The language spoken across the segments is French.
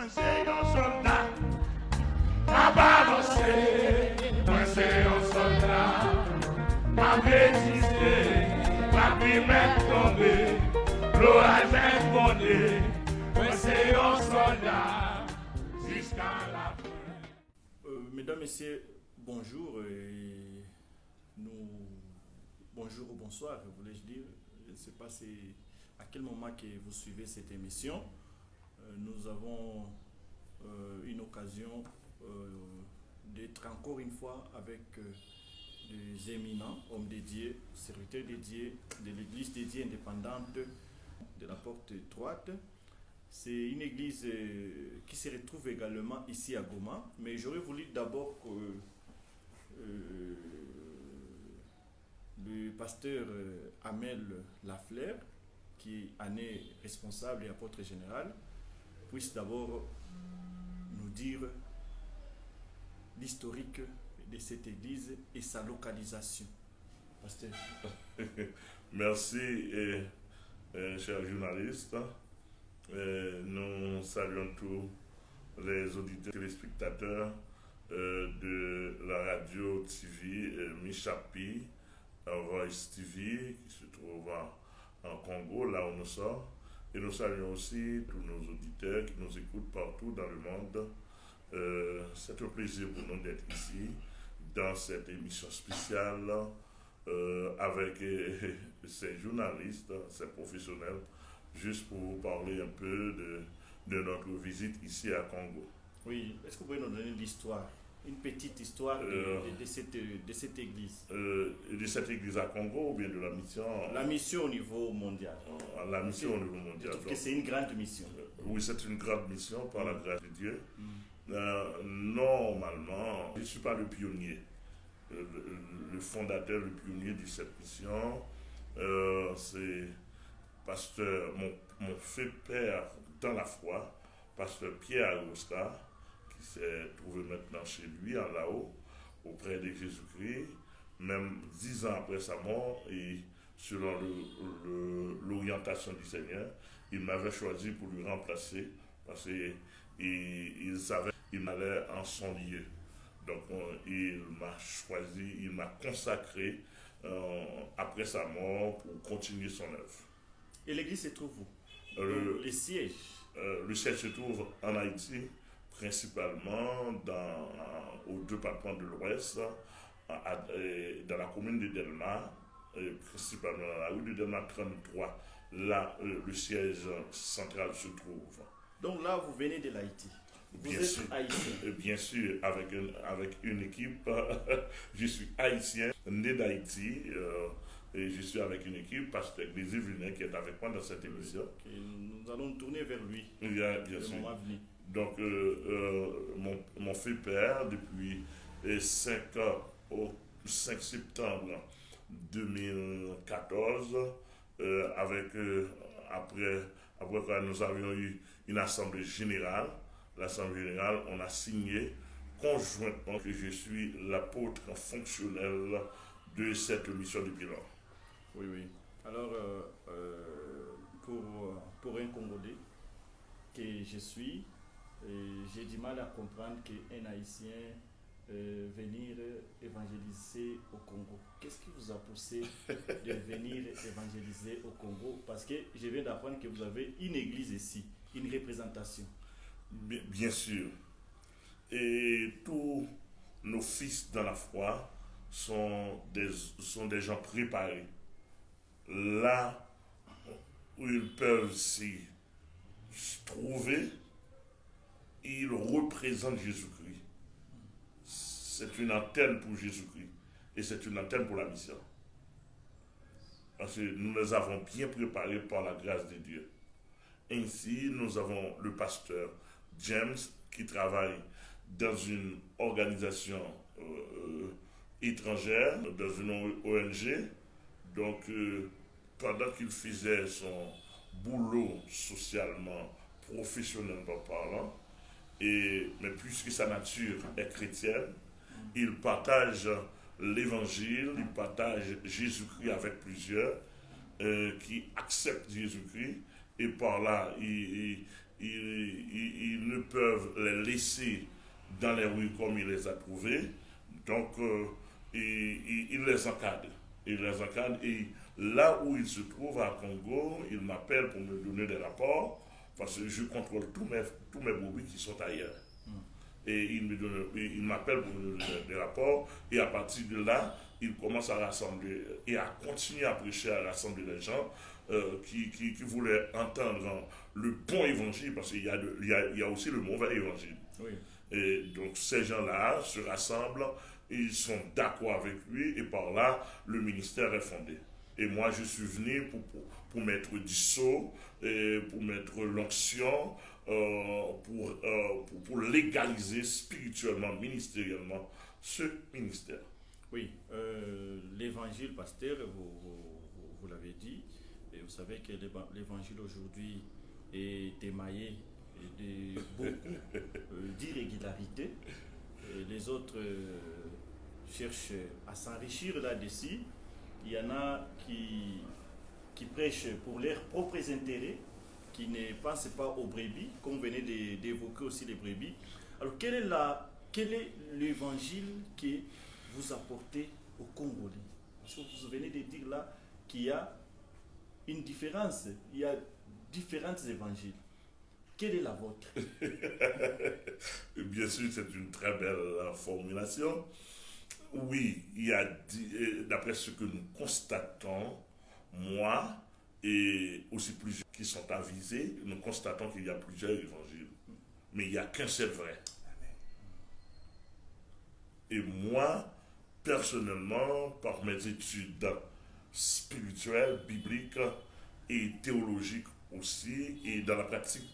Moi c'est un soldat, ma balancé. Moi c'est un soldat, ma résisté, ma vie m'est tombée, l'orage m'est fondé. Moi c'est un soldat, jusqu'à la fin. Mesdames, Messieurs, bonjour. Bonjour ou bonsoir, voulais-je dire. Je ne sais pas à quel moment que vous suivez cette émission. Nous avons une occasion d'être encore une fois avec des éminents hommes dédiés, serviteurs dédiés de l'église dédiée indépendante de la Porte Étroite. C'est une église qui se retrouve également ici à Goma, mais j'aurais voulu d'abord que le pasteur Amel Lafleur, qui en est responsable et apôtre général, puisse d'abord nous dire l'historique de cette église et sa localisation. Pasteur. Merci, chers journalistes. Nous saluons tous les auditeurs et téléspectateurs de la radio TV Michapi, Voice TV, qui se trouve en Congo, là où nous sommes. Et nous saluons aussi tous nos auditeurs qui nous écoutent partout dans le monde. C'est un plaisir pour nous d'être ici, dans cette émission spéciale, avec ces journalistes, ces professionnels, juste pour vous parler un peu de notre visite ici à Congo. Oui, est-ce que vous pouvez nous donner l'histoire, une petite histoire de cette église? De cette église à Congo ou bien de la mission? La mission au niveau mondial. La mission au niveau mondial. Je trouve que c'est une grande mission. Oui, c'est une grande mission par la grâce de Dieu. Normalement, je ne suis pas le pionnier, le fondateur, le pionnier de cette mission. C'est pasteur, mon fait père dans la foi, pasteur Pierre Agosta, qui s'est trouvé maintenant chez lui en Laos, auprès de Jésus-Christ, même 10 ans après sa mort, et selon l'orientation du Seigneur, il m'avait choisi pour lui remplacer, parce qu'il savait qu'il allait en son lieu. Donc il m'a choisi, il m'a consacré après sa mort pour continuer son œuvre. Et l'église se trouve où? Les sièges? Le siège se trouve en Haïti, principalement au département de l'Ouest, dans la commune de Delma, principalement dans la rue de Delma 33. Là, le siège central se trouve. Donc là, vous venez de l'Haïti. Vous êtes haïtien? Bien sûr, avec une équipe. Je suis haïtien, né d'Haïti. Et je suis avec une équipe, pasteur Grézy Vunet, qui est avec moi dans cette émission. Et nous allons tourner vers lui. Bien sûr. Donc, mon fait père, depuis 5 septembre 2014, après que nous avions eu une assemblée générale, l'assemblée générale, on a signé conjointement que je suis l'apôtre fonctionnel de cette mission de bilan. Oui, oui. Alors, pour un Congolais que je suis, j'ai du mal à comprendre qu'un Haïtien venir évangéliser au Congo. Qu'est-ce qui vous a poussé de venir évangéliser au Congo? Parce que je viens d'apprendre que vous avez une église ici, une représentation. Bien sûr. Et tous nos fils dans la foi sont des gens préparés. Là où ils peuvent s'y trouver, ils représentent Jésus-Christ. C'est une antenne pour Jésus-Christ et c'est une antenne pour la mission. Parce que nous les avons bien préparés par la grâce de Dieu. Ainsi, nous avons le pasteur James qui travaille dans une organisation étrangère, dans une ONG. Donc, pendant qu'il faisait son boulot socialement, professionnellement parlant, mais puisque sa nature est chrétienne, il partage l'évangile, il partage Jésus-Christ avec plusieurs qui acceptent Jésus-Christ, et par là, il ne peuvent les laisser dans les rues comme il les a trouvés. Donc, il les encadre. Il les encadre et là où il se trouve à Congo, il m'appelle pour me donner des rapports parce que je contrôle tous mes brebis qui sont ailleurs. Et il m'appelle pour me donner des rapports et à partir de là, il commence à rassembler et à continuer à prêcher, à rassembler les gens qui voulaient entendre le bon évangile parce qu'il y a aussi le mauvais évangile. Oui. Et donc ces gens-là se rassemblent, ils sont d'accord avec lui et par là, le ministère est fondé. Et moi, je suis venu pour mettre du sceau, et pour mettre l'onction, pour légaliser spirituellement, ministériellement ce ministère. Oui, l'évangile, pasteur, vous l'avez dit, et vous savez que l'évangile aujourd'hui est émaillé de beaucoup d'irrégularités. Les autres cherchent à s'enrichir là-dessus. Il y en a qui prêchent pour leurs propres intérêts, qui ne pensent pas aux brebis, comme vous venez d'évoquer aussi les brebis. Alors, quel est l'évangile que vous apportez aux Congolais? Parce que vous venez de dire là qu'il y a une différence, il y a différents évangiles. Quelle est la vôtre? Bien sûr, c'est une très belle formulation. Oui, il y a, d'après ce que nous constatons, moi et aussi plusieurs qui sont avisés, nous constatons qu'il y a plusieurs évangiles. Mais il n'y a qu'un seul vrai. Et moi, personnellement, par mes études spirituelles, bibliques et théologiques aussi, et dans la pratique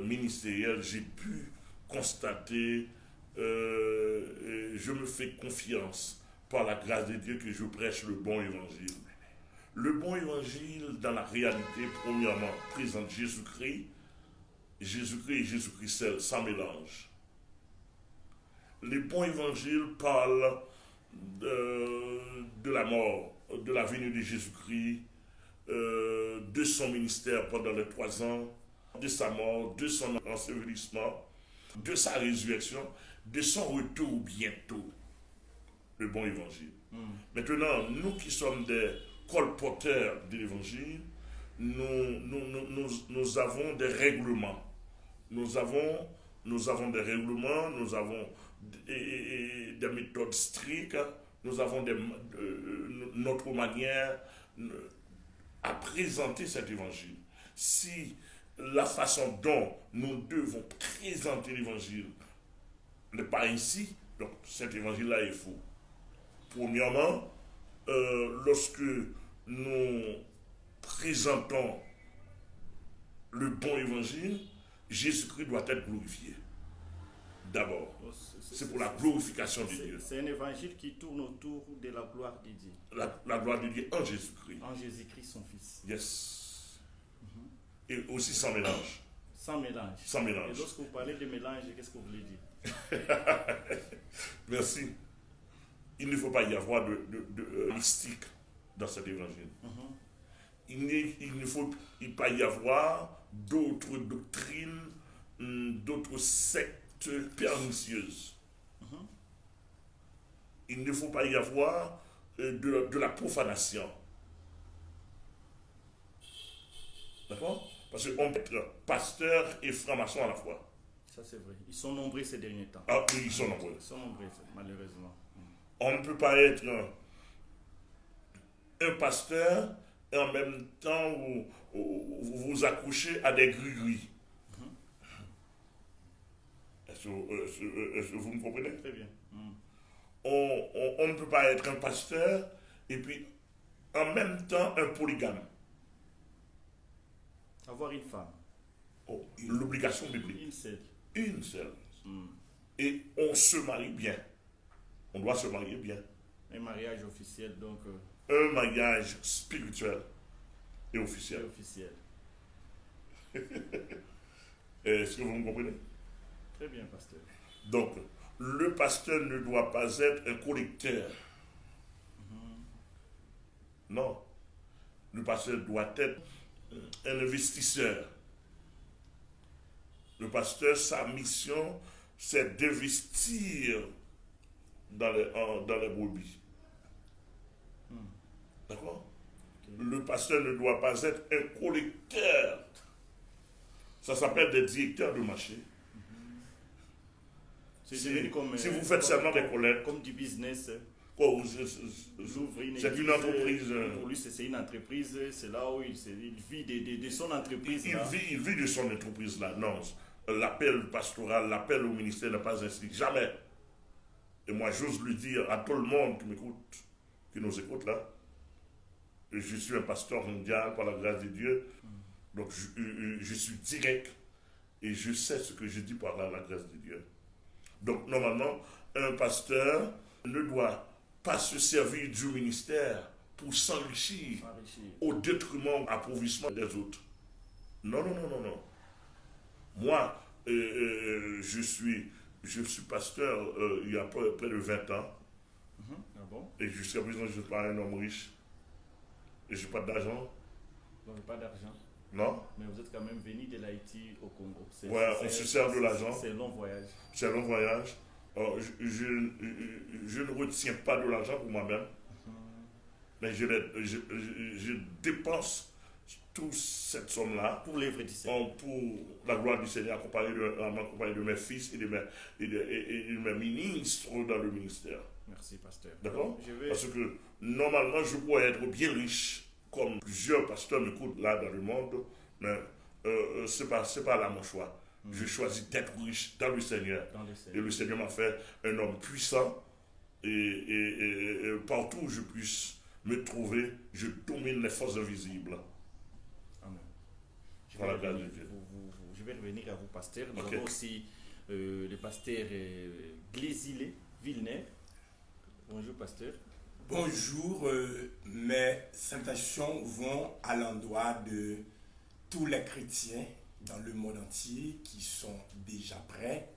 ministérielle, j'ai pu constater, je me fais confiance par la grâce de Dieu que je prêche le bon évangile. Le bon évangile, dans la réalité, premièrement, présente Jésus-Christ et Jésus-Christ seul, sans mélange. Le bon évangile parle de la mort, de la venue de Jésus-Christ, de son ministère pendant les 3 ans, de sa mort, de son ensevelissement, de sa résurrection, de son retour bientôt. Le bon évangile. Maintenant, nous qui sommes des colporteurs de l'évangile, nous avons des règlements. Nous avons des règlements, nous avons des méthodes strictes, nous avons notre manière à présenter cet évangile. Si la façon dont nous devons présenter l'évangile n'est pas ainsi, donc cet évangile-là est faux. Premièrement, lorsque nous présentons le bon évangile, Jésus-Christ doit être glorifié. D'abord, c'est pour la glorification de Dieu. C'est un évangile qui tourne autour de la gloire de Dieu. La gloire de Dieu en Jésus-Christ. En Jésus-Christ, son Fils. Yes. Et aussi sans mélange. Sans mélange. Sans mélange. Et lorsque vous parlez de mélange, qu'est-ce que vous voulez dire? Merci. Il ne faut pas y avoir de mystique dans cet évangile. Il ne faut pas y avoir d'autres doctrines, d'autres sectes pernicieuses. Il ne faut pas y avoir de la profanation. D'accord? Parce qu'on peut être pasteur et franc-maçon à la fois. Ça, c'est vrai. Ils sont nombreux ces derniers temps. Ah oui, ils sont nombreux. Ils sont nombreux, malheureusement. On ne peut pas être un pasteur et en même temps vous vous accouchez à des gris-gris. Est-ce que vous me comprenez? Très bien. On ne peut pas être un pasteur et puis en même temps un polygame. Avoir une femme. Oh, l'obligation biblique. Une seule. Une seule. Et on se marie bien. On doit se marier bien. Un mariage officiel, donc. Un mariage spirituel et officiel. Est-ce que vous me comprenez? Très bien, pasteur. Donc, le pasteur ne doit pas être un collecteur. Non. Le pasteur doit être un investisseur. Le pasteur, sa mission, c'est d'investir dans les brebis. D'accord? Le pasteur ne doit pas être un collecteur. Ça s'appelle des directeurs de marché. Si vous faites seulement des collectes, comme du business. C'est une entreprise. Pour lui, c'est une entreprise. C'est là où il vit de son entreprise. Il vit de son entreprise là. Non, l'appel pastoral, l'appel au ministère n'est pas ainsi. Jamais. Et moi, j'ose lui dire à tout le monde qui m'écoute, qui nous écoute là, je suis un pasteur mondial par la grâce de Dieu. Donc, je suis direct et je sais ce que je dis par la grâce de Dieu. Donc, normalement, un pasteur ne doit pas se servir du ministère pour s'enrichir au détriment, appauvrissement des autres. Non. Moi, je suis pasteur il y a près de 20 ans. Ah bon? Et jusqu'à présent, je ne suis pas un homme riche. Et je n'ai pas d'argent. Vous n'avez pas d'argent? Non. Mais vous êtes quand même venu de l'Haïti au Congo. Ouais, on se sert de l'argent. C'est un long voyage. C'est un long voyage. Je ne retiens pas de l'argent pour moi-même. Mais je dépense toute cette somme-là pour l'œuvre du Seigneur. Pour la gloire du Seigneur, accompagné de mes fils et de mes ministres dans le ministère. Merci, pasteur. D'accord? Parce que normalement, je pourrais être bien riche, comme plusieurs pasteurs m'écoutent là dans le monde, mais ce n'est pas là mon choix. Je choisis d'être riche dans le Seigneur. Et le Seigneur m'a fait un homme puissant. Et partout où je puisse me trouver, je domine les forces invisibles. Amen. Je vais revenir à vous, pasteur. Nous avons aussi le pasteur Glésilé Villeneuve. Bonjour, pasteur. Bonjour, mes salutations vont à l'endroit de tous les chrétiens dans le monde entier qui sont déjà prêts,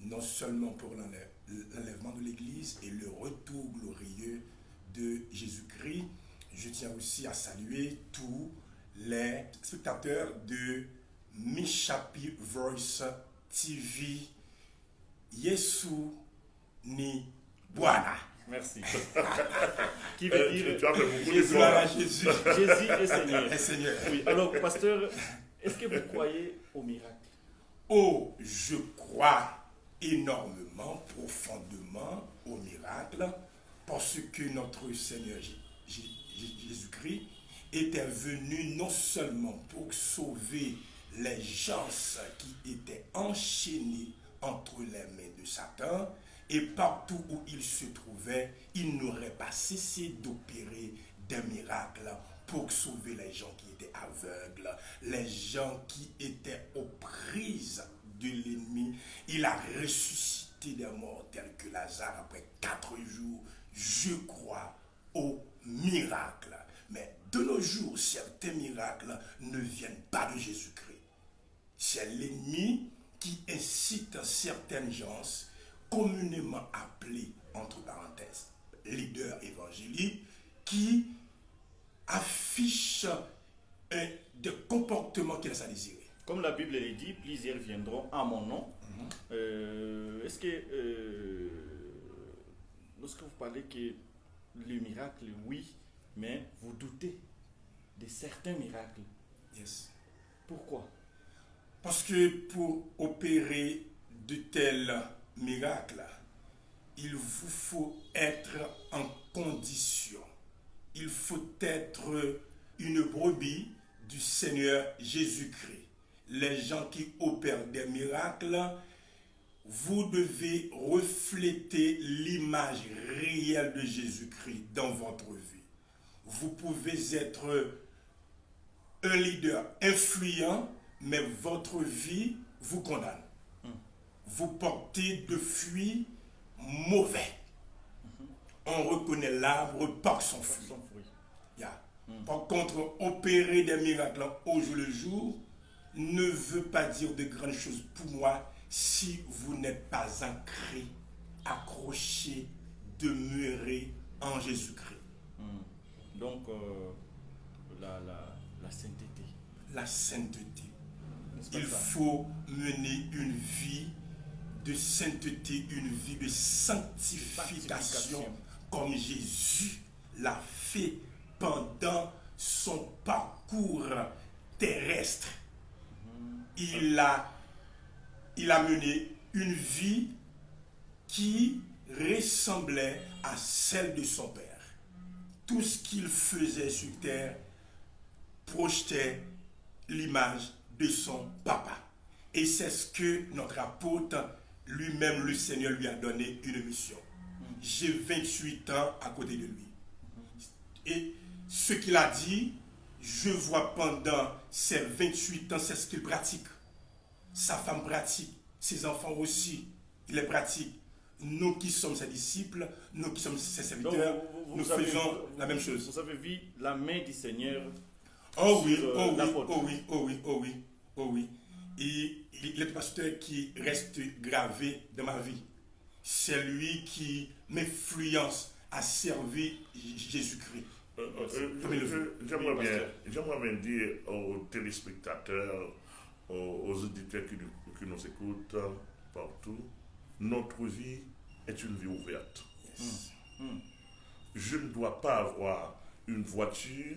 non seulement pour l'enlèvement de l'Église et le retour glorieux de Jésus-Christ. Je tiens aussi à saluer tous les spectateurs de Mishapi Voice TV. Yesu ni Bwana. Merci. Qui veut dire Jésus est Seigneur. Seigneur. Oui. Alors, pasteur, est-ce que vous croyez au miracle? Oh, je crois énormément, profondément au miracle, parce que notre Seigneur Jésus-Christ était venu non seulement pour sauver les gens qui étaient enchaînés entre les mains de Satan, et partout où il se trouvait, il n'aurait pas cessé d'opérer des miracles pour sauver les gens qui étaient aveugles, les gens qui étaient aux prises de l'ennemi. Il a ressuscité des morts tels que Lazare après 4 jours. Je crois au miracle. Mais de nos jours, certains miracles ne viennent pas de Jésus-Christ. C'est l'ennemi qui incite certaines gens, communément appelés, entre parenthèses, leaders évangéliques, qui affichent des comportements qui laissent à désirer. Comme la Bible le dit, plusieurs viendront à mon nom. Est-ce que lorsque vous parlez que le miracle, oui, mais vous doutez de certains miracles? Yes. Pourquoi? Parce que pour opérer de tels miracles, il vous faut être en condition. Il faut être une brebis du Seigneur Jésus-Christ. Les gens qui opèrent des miracles, vous devez refléter l'image réelle de Jésus-Christ dans votre vie. Vous pouvez être un leader influent, mais votre vie vous condamne. Vous portez de fruits mauvais. On reconnaît l'arbre par son fruit. Yeah. Par contre, opérer des miracles au jour le jour ne veut pas dire de grandes choses pour moi si vous n'êtes pas ancré, accroché, demeuré en Jésus-Christ. Donc, la sainteté. La sainteté. il faut mener une vie de sainteté, une vie de sanctification, comme Jésus l'a fait pendant son parcours terrestre. Il a mené une vie qui ressemblait à celle de son Père. Tout ce qu'il faisait sur terre projetait l'image de son papa. Et c'est ce que notre apôtre lui-même, le Seigneur, lui a donné une mission. J'ai 28 ans à côté de lui. Et ce qu'il a dit, je vois pendant ces 28 ans, c'est ce qu'il pratique. Sa femme pratique, ses enfants aussi, il les pratique. Nous qui sommes ses disciples, nous qui sommes ses serviteurs, nous faisons la même chose. Vous avez vu la main du Seigneur. Oh oui, sur, oh l'apôtre. oui. Et le pasteur qui reste gravé dans ma vie, c'est lui qui m'influence à servir Jésus-Christ. J'aimerais bien dire aux téléspectateurs, aux auditeurs qui nous écoutent partout, notre vie est une vie ouverte. Yes. Je ne dois pas avoir une voiture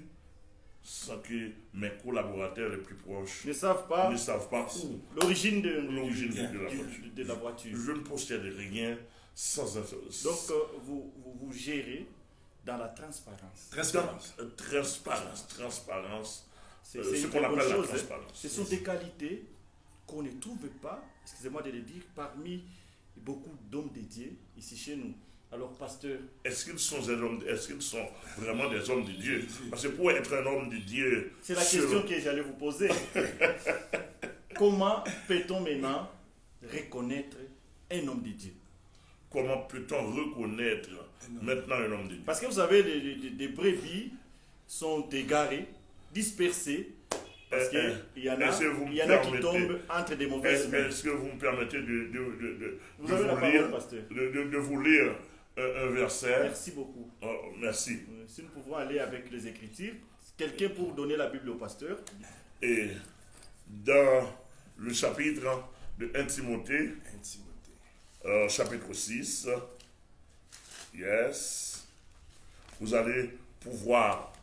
sans que mes collaborateurs les plus proches Ne savent pas où l'origine de la la voiture. voiture. Je ne possède rien sans Donc, vous gérez dans la transparence. Transparence. C'est Ce une qu'on très bonne appelle la chose, transparence. Ce sont des qualités qu'on ne trouve pas, excusez-moi de le dire, parmi beaucoup d'hommes dédiés ici chez nous. Alors, pasteur, Est-ce qu'ils sont vraiment des hommes de Dieu? Parce que pour être un homme de Dieu, c'est la question que j'allais vous poser. Comment peut-on maintenant reconnaître un homme de Dieu? comment peut-on reconnaître maintenant un homme de Dieu? Parce que vous savez, les brebis sont égarées, dispersées, parce qu'il y en a qui tombent entre des mauvaises mains. Est-ce que vous me permettez Vous avez la parole, pasteur. de vous lire un verset? Merci beaucoup. Oh, merci. Si nous pouvons aller avec les Écritures, quelqu'un pour donner la Bible au pasteur. Et dans le chapitre de 1 Timothée, chapitre 6, yes, vous allez pouvoir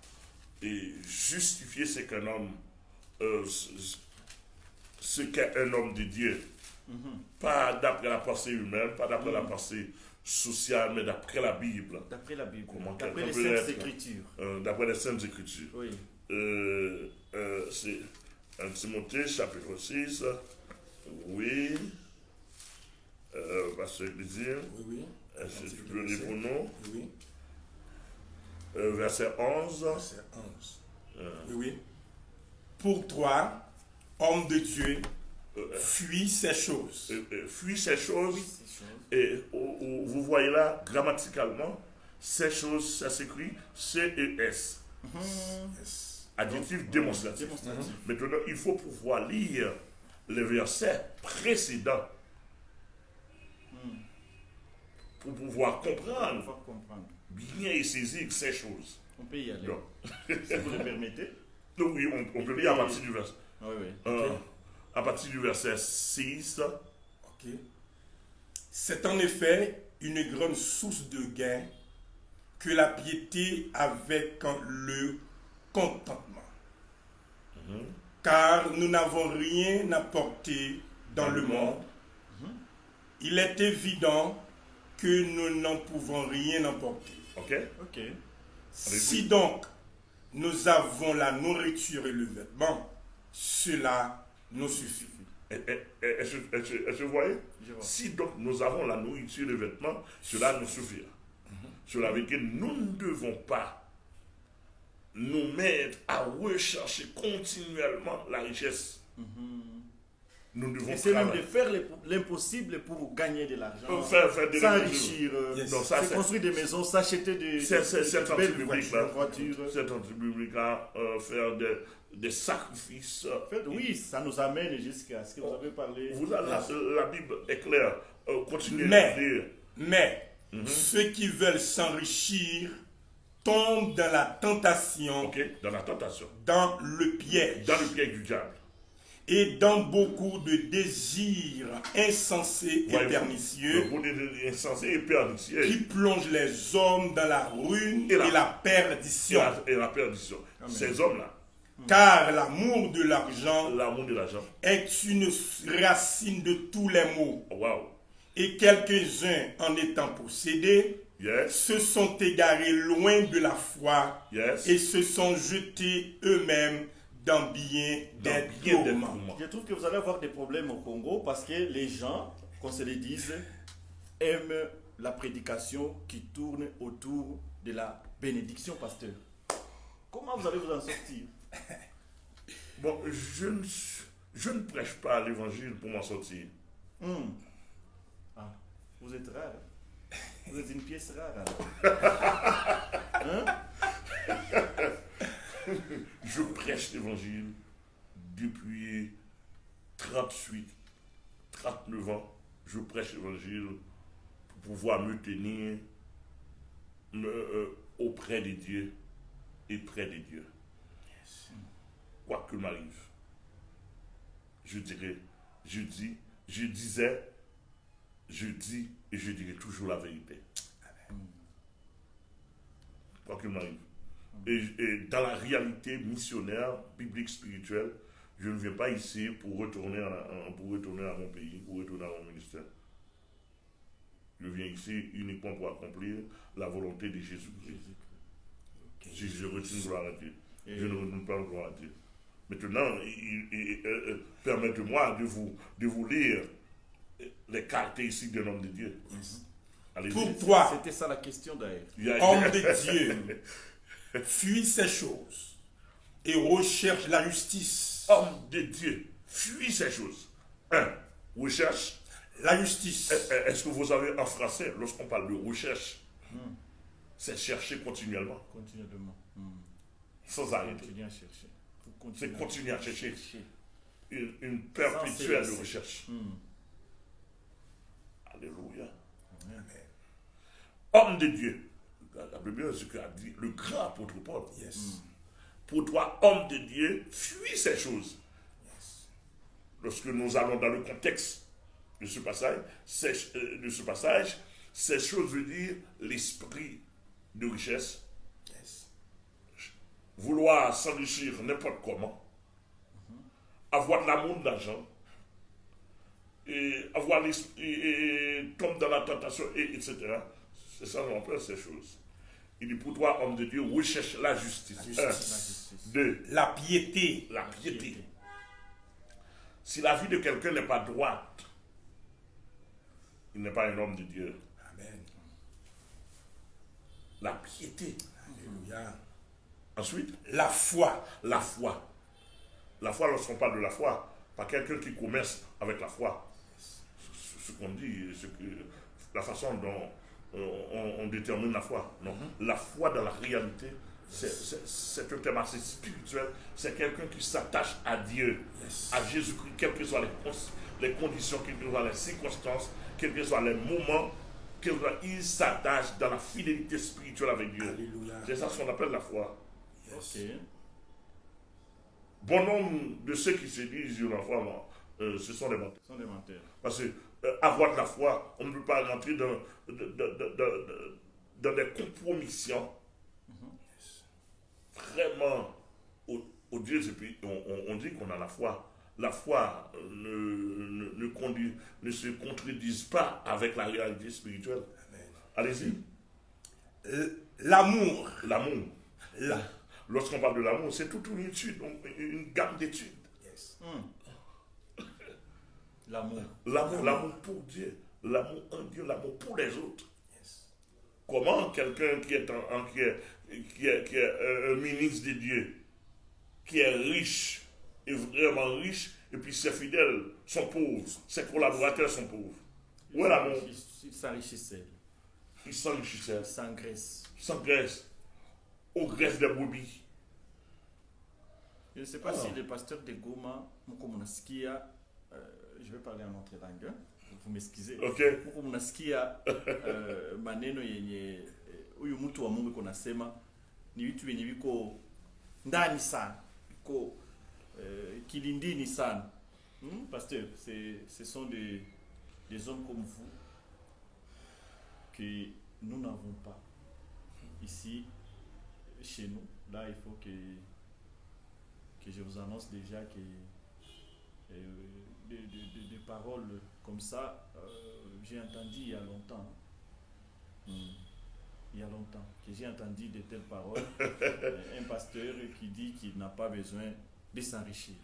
justifier ce qu'un homme, ce qu'est un homme de Dieu. Pas d'après la pensée humaine, pas d'après la pensée sociale, mais d'après la Bible. D'après la Bible. Comment D'après les quelqu'un peut Saintes être, Écritures. d'après les Saintes Écritures. Oui. C'est 1 Timothée, chapitre 6. Oui. Pasteur Elisir. Oui. Est-ce que tu peux lire pour nous? Oui. Verset 11. Verset 11. Oui. Pour toi, homme de Dieu, fuis ces choses. Fuis ces choses. Et vous voyez là, grammaticalement, ces choses, ça s'écrit C-E-S. Yes. Adjectif démonstratif. Maintenant, il faut pouvoir lire les versets précédents pour pouvoir comprendre, bien et saisir ces choses. On peut y aller. Donc, si vous le permettez. donc oui, on peut lire à partir du verset. Oui. À partir du verset 6. Ok. C'est en effet une grande source de gain que la piété avec le contentement. Car nous n'avons rien apporté dans le monde. Il est évident que nous n'en pouvons rien emporter. Ok. Si donc nous avons la nourriture et le vêtement, cela nous suffit. Est-ce que vous voyez? Si donc nous avons la nourriture et les vêtements, cela nous suffira. Cela veut dire que nous ne devons pas nous mettre à rechercher continuellement la richesse. Nous devons c'est même de faire l'impossible pour gagner de l'argent, s'enrichir, se construire des maisons, s'acheter des belles voitures. Cette anti-biblique faire des sacrifices. En fait, oui, ça nous amène jusqu'à ce que vous avez parlé. La Bible est claire. Continuez Mais, à lire. Ceux qui veulent s'enrichir tombent dans la tentation, Dans la tentation. dans le piège. Dans le piège du diable. et dans beaucoup de désirs insensés et pernicieux insensé et pernicieux. qui plongent les hommes dans la ruine Et et la- la perdition. Et la perdition. Ces hommes-là, Car l'amour de l'argent l'amour de l'argent, est une racine de tous les maux. wow, Et quelques-uns, en étant possédés, yes, se sont égarés loin de la foi yes, et se sont jetés eux-mêmes dans bien des bien des tourments. tourments. Je trouve que vous allez avoir des problèmes au Congo parce que les gens, qu'on se le dise, aiment la prédication qui tourne autour de la bénédiction, pasteur. Comment vous allez vous en sortir? Bon, je ne prêche pas l'évangile pour m'en sortir. Ah, vous êtes rare. Vous êtes une pièce rare alors. Hein? Je prêche l'évangile depuis 38, 39 ans. Je prêche l'évangile pour pouvoir me tenir auprès de Dieu et près de Dieu. Quoi que m'arrive, je dirais, je dis et je dirai toujours la vérité. Quoi qu'il m'arrive. Et dans la réalité missionnaire, biblique, spirituelle, je ne viens pas ici pour retourner à mon pays, pour retourner à mon ministère. Je viens ici uniquement pour accomplir la volonté de Jésus-Christ. Si je retourne gloire à Dieu, je ne retourne pas gloire à Dieu. Maintenant, permettez-moi de vous lire les caractéristiques d'un homme de Dieu. Allez-y. Pour toi, C'était ça la question d'ailleurs. homme de Dieu, fuis ces choses et recherche la justice. Homme de Dieu, fuis ces choses. 1. Recherche. La justice. Est-ce que vous avez en français, lorsqu'on parle de recherche, c'est chercher continuellement, Continuellement. sans arrêter. Continuez à chercher. C'est continuer à chercher une perpétuelle Sans recherche. Alléluia. Amen. Homme de Dieu. La Bible, ce qu'a dit le grand apôtre Paul. Yes. Pour toi, homme de Dieu, fuis ces choses. Lorsque nous allons dans le contexte de ce passage, ces choses veut dire l'esprit de richesse, Yes. vouloir s'enrichir n'importe comment, avoir de l'amour de l'argent, et avoir l'esprit, et tomber dans la tentation, etc. C'est ça qu'on appelle ces choses. Il dit pour toi, homme de Dieu, recherche la justice. La justice. 1. La justice. 2. La piété. La piété. Si la vie de quelqu'un n'est pas droite, il n'est pas un homme de Dieu. Amen. La piété. Alléluia. Ensuite, La foi. la foi. La foi, lorsqu'on parle de la foi, pas quelqu'un qui commerce avec la foi. Ce qu'on dit, la façon dont on détermine la foi. Non. La foi dans la réalité, c'est un thème assez spirituel. C'est quelqu'un qui s'attache à Dieu, Yes. à Jésus-Christ, quelles que soient les conditions, quelles que soient les circonstances, quels que soient les moments, il s'attache dans la fidélité spirituelle avec Dieu. Alléluia. C'est ça ce qu'on appelle la foi. Yes. Ok. Bon nombre de ceux qui se disent j'ai la foi, non, ce sont des menteurs. Ce sont des menteurs. Parce que avoir de la foi, on ne peut pas rentrer dans des compromissions vraiment odieuses. Et puis on dit qu'on a la foi. La foi ne se contredise pas avec la réalité spirituelle. Amen. Allez-y. L'amour. L'amour. La. Lorsqu'on parle de l'amour, c'est toute une étude, une gamme d'études. Yes. L'amour. L'amour pour Dieu, l'amour en Dieu, l'amour pour les autres. Yes. Comment quelqu'un qui est un ministre de Dieu, qui est riche, est vraiment riche, et puis ses fidèles sont pauvres, ses collaborateurs sont pauvres. Où est l'amour? Il s'enrichissait. Il s'enrichissait, Il s'engraisse. sans graisse, aux graisses des brebis. Je ne sais pas si le pasteur de Goma, Mukomunaskia, je vais parler en notre langue, hein, vous m'excusez. Ok? Mukomunaskia, maneno yenye huyu mtu wa Mungu konasema ni vitu vyenye viko ndani sana, viko Kilindi Nissan. Pasteur, ce sont des hommes comme vous que nous n'avons pas ici, chez nous. Là, il faut que je vous annonce déjà que des paroles comme ça, j'ai entendu il y a longtemps. Il y a longtemps que j'ai entendu de telles paroles. Un pasteur qui dit qu'il n'a pas besoin de s'enrichir.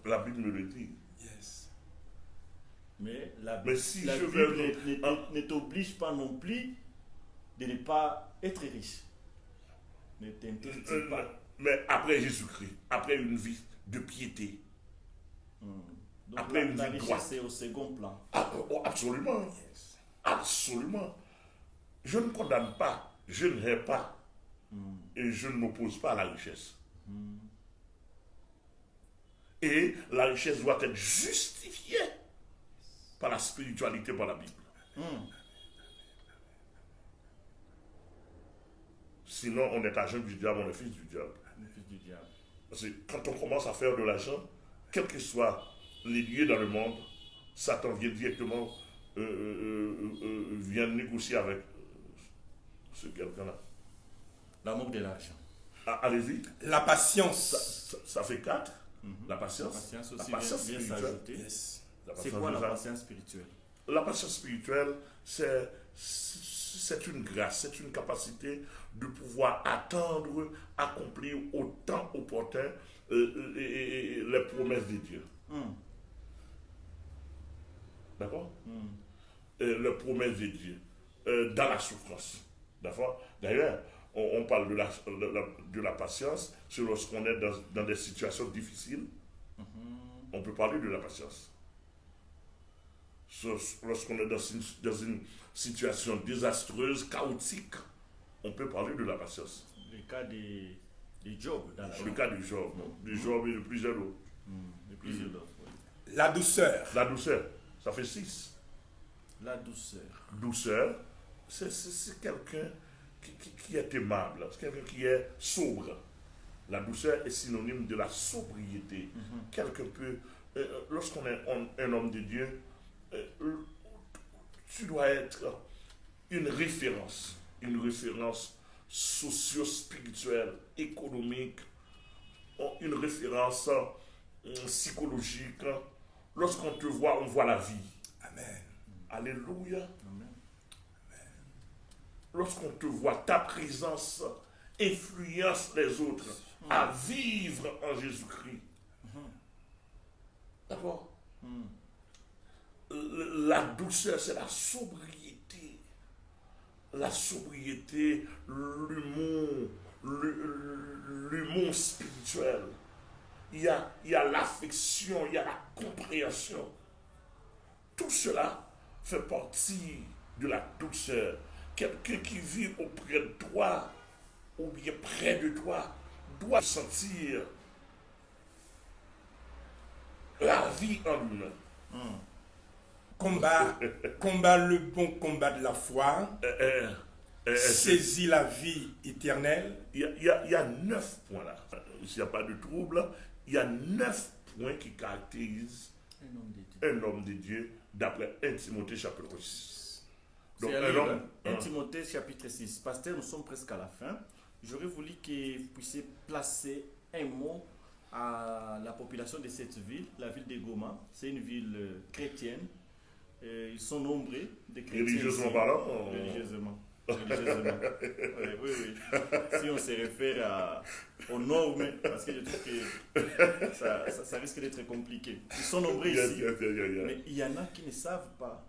La Bible me le dit. Yes. Mais la si Bible ne t'oblige pas non plus de ne pas être riche. Ne t'interdit pas. Mais après Jésus-Christ, après une vie de piété, donc après une la vie richesse droite. est au second plan. Absolument. Absolument. Je ne condamne pas, je ne hais pas, et je ne m'oppose pas à la richesse. Et la richesse doit être justifiée par la spiritualité, par la Bible. Sinon, on est agent du diable, on est fils du diable. Parce que quand on commence à faire de l'argent, quels que soient les lieux dans le monde, Satan vient directement vient négocier avec ce quelqu'un-là. L'amour de l'argent. Allez-y. La patience. Ça fait 4. La patience. La patience aussi patience vient s'ajouter. Yes. C'est quoi la patience spirituelle? La patience spirituelle, c'est une grâce, c'est une capacité de pouvoir attendre, accomplir au temps opportun les promesses de Dieu. D'accord? Les promesses de Dieu dans la souffrance. D'accord? D'ailleurs, on parle de la patience, c'est lorsqu'on est dans des situations difficiles. On peut parler de la patience. Lorsqu'on est dans une situation désastreuse, chaotique, on peut parler de la patience. Le cas de Job. Le cas de Job. De Job et de plusieurs autres. La douceur. La douceur, ça fait 6. La douceur. Douceur, c'est quelqu'un qui est aimable, c'est quelqu'un qui est sobre. La douceur est synonyme de la sobriété. Quelque peu, lorsqu'on est un homme de Dieu, tu dois être une référence socio-spirituelle, économique, une référence psychologique. Lorsqu'on te voit, on voit la vie. Amen. Alléluia. Amen. Lorsqu'on te voit, ta présence influence les autres à vivre en Jésus-Christ. D'accord? La douceur, c'est la sobriété. La sobriété, l'humour spirituel. Il y a l'affection, il y a la compréhension. Tout cela fait partie de la douceur. Quelqu'un qui vit auprès de toi, ou bien près de toi, doit sentir la vie en lui-même. Combat le bon combat de la foi. Saisis la vie éternelle. Il y a 9 points là. S'il n'y a pas de trouble, il y a 9 points qui caractérisent un homme de Dieu d'après 1 Timothée chapitre 6. Donc, 1 Timothée chapitre 6. Pasteur, nous sommes presque à la fin. J'aurais voulu que vous puissiez placer un mot à la population de cette ville, la ville de Goma. C'est une ville chrétienne. Ils sont nombreux de chrétiens. Religieusement parlant? Religieusement. Oui. Si on se réfère aux normes, parce que je trouve que ça risque d'être compliqué. Ils sont nombreux ici, mais il y en a qui ne savent pas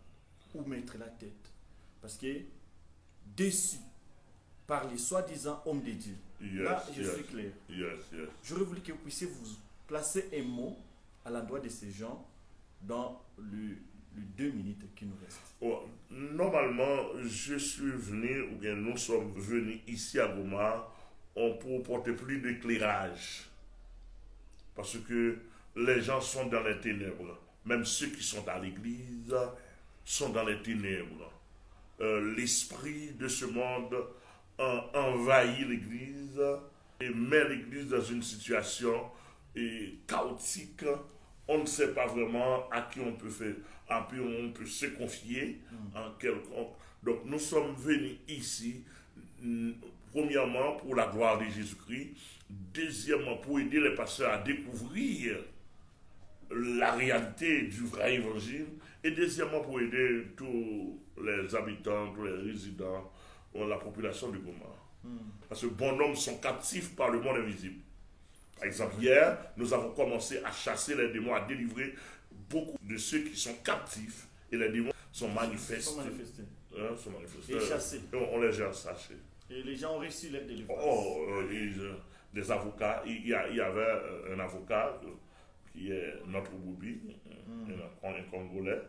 où mettre la tête. Parce que déçus par les soi-disant hommes de Dieu. Là, je suis clair. J'aurais voulu que vous puissiez vous placer un mot à l'endroit de ces gens dans le 2 minutes qui nous restent. Normalement, je suis venu, ou bien nous sommes venus ici à Goma pour porter plus d'éclairage. Parce que les gens sont dans les ténèbres. Même ceux qui sont à l'église sont dans les ténèbres. L'esprit de ce monde envahit l'église et met l'église dans une situation chaotique. On ne sait pas vraiment à qui on peut faire, à qui on peut se confier en quelconque. Donc nous sommes venus ici, premièrement pour la gloire de Jésus-Christ, deuxièmement pour aider les pasteurs à découvrir la réalité du vrai évangile, et deuxièmement pour aider tous les habitants, tous les résidents, la population de Goma. Parce que bon hommes sont captifs par le monde invisible. Par exemple, hier, nous avons commencé à chasser les démons, à délivrer beaucoup de ceux qui sont captifs, et les démons sont manifestés. Sont manifestés. Et chassés. On les a chassés. Et les gens ont réussi leur délivrance. Des avocats, il y avait un avocat qui est notre Boubi, un Congolais,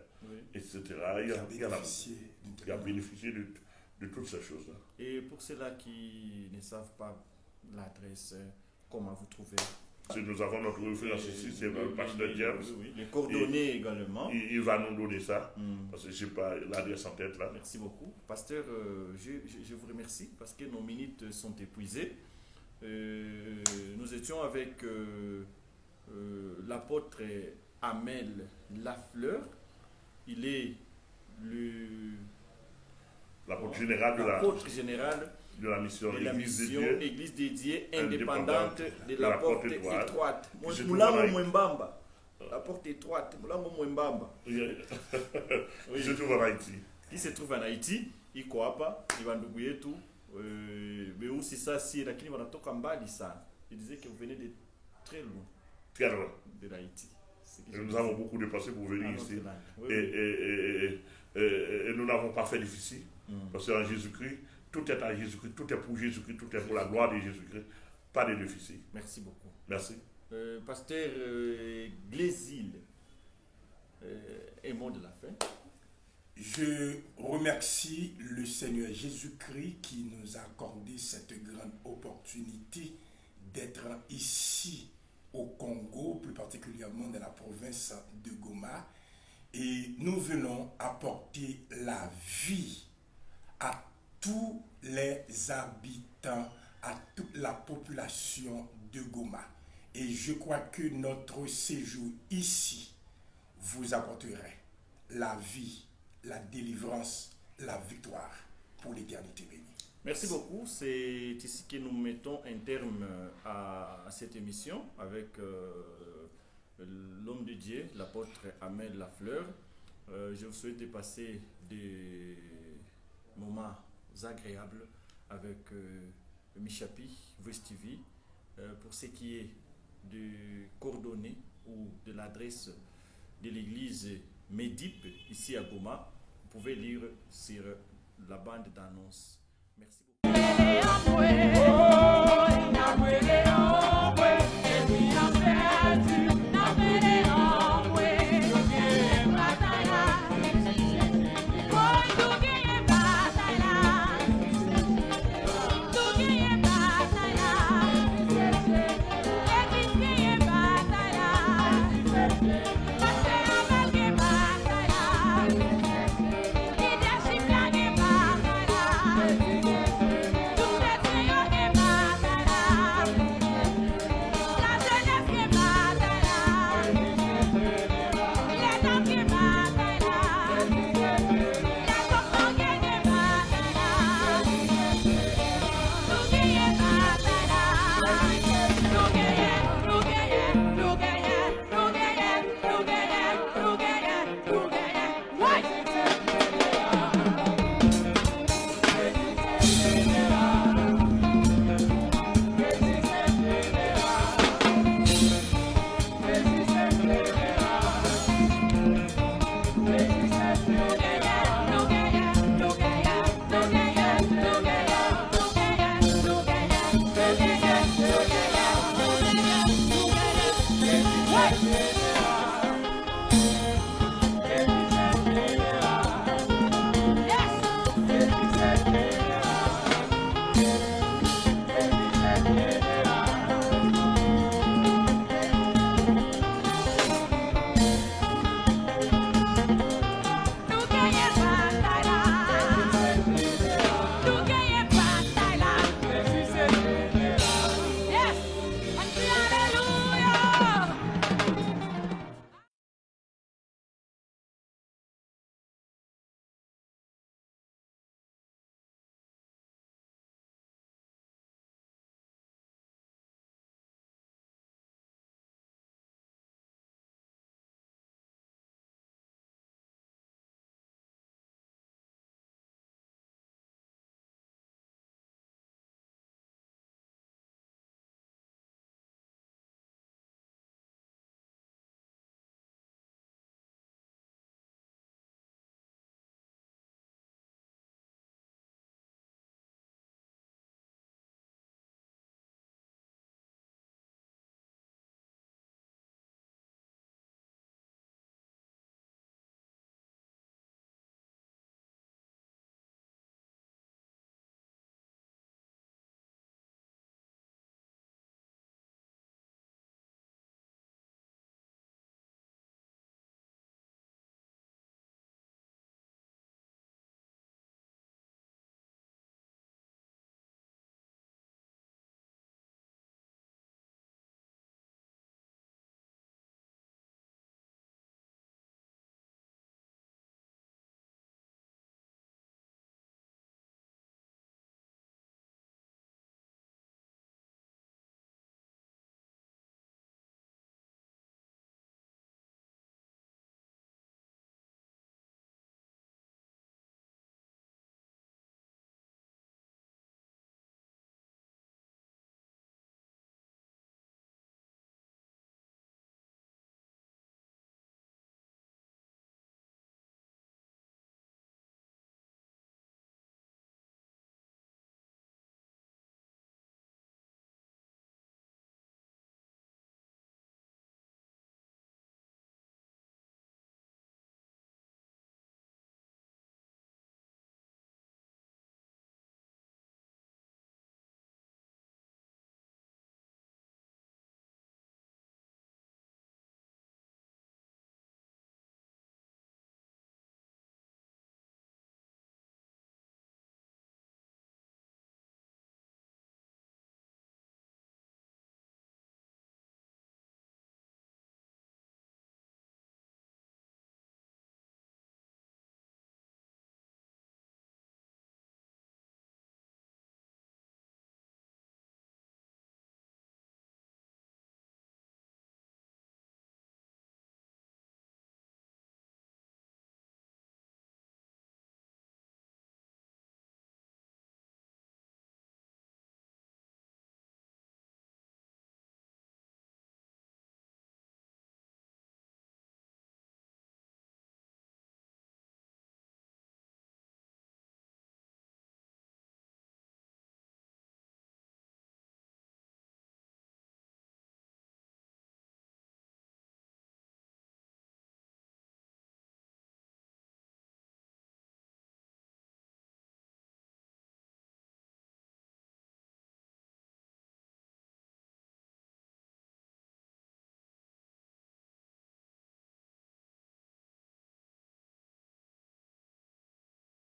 etc. Il a bénéficié de toutes ces choses-là. Et pour ceux-là qui ne savent pas l'adresse, comment vous trouvez? Nous avons notre référence ici, c'est le pasteur James. Les coordonnées également. Il va nous donner ça, parce que je n'ai pas l'adresse en tête là. Merci beaucoup. Pasteur, je vous remercie parce que nos minutes sont épuisées. Nous étions avec l'apôtre Amel Lafleur. Il est l'apôtre général de la mission Église dédiée indépendante de la porte étroite. La porte étroite, Moulango Mwembamba. Je trouve en Haïti. Il se trouve en Haïti, il croit il va nous bouiller tout. Mais aussi ça, si la clinique va toquer en bas, il disait que vous venez de très loin. Très loin. De l'Haïti. Nous avons beaucoup dépensé pour venir ici. Et nous n'avons pas fait difficile. Parce qu'en Jésus-Christ, tout est à Jésus-Christ, tout est pour Jésus-Christ, tout est pour la gloire de Jésus-Christ. Pas de déficit. Merci beaucoup. Merci. Pasteur Glésil, un mot de la fin. Je remercie le Seigneur Jésus-Christ qui nous a accordé cette grande opportunité d'être ici au Congo, plus particulièrement dans la province de Goma. Et nous venons apporter la vie à tous les habitants, à toute la population de Goma. Et je crois que notre séjour ici vous apporterait la vie, la délivrance, la victoire pour l'éternité bénie. Merci beaucoup. C'est ici que nous mettons un terme à cette émission avec l'homme de Dieu, l'apôtre Amel Lafleur. Je vous souhaite de passer des moments agréables avec Michapi, Vestivi. Pour ce qui est de coordonnées ou de l'adresse de l'église Médip ici à Goma, vous pouvez lire sur la bande d'annonce. Merci beaucoup.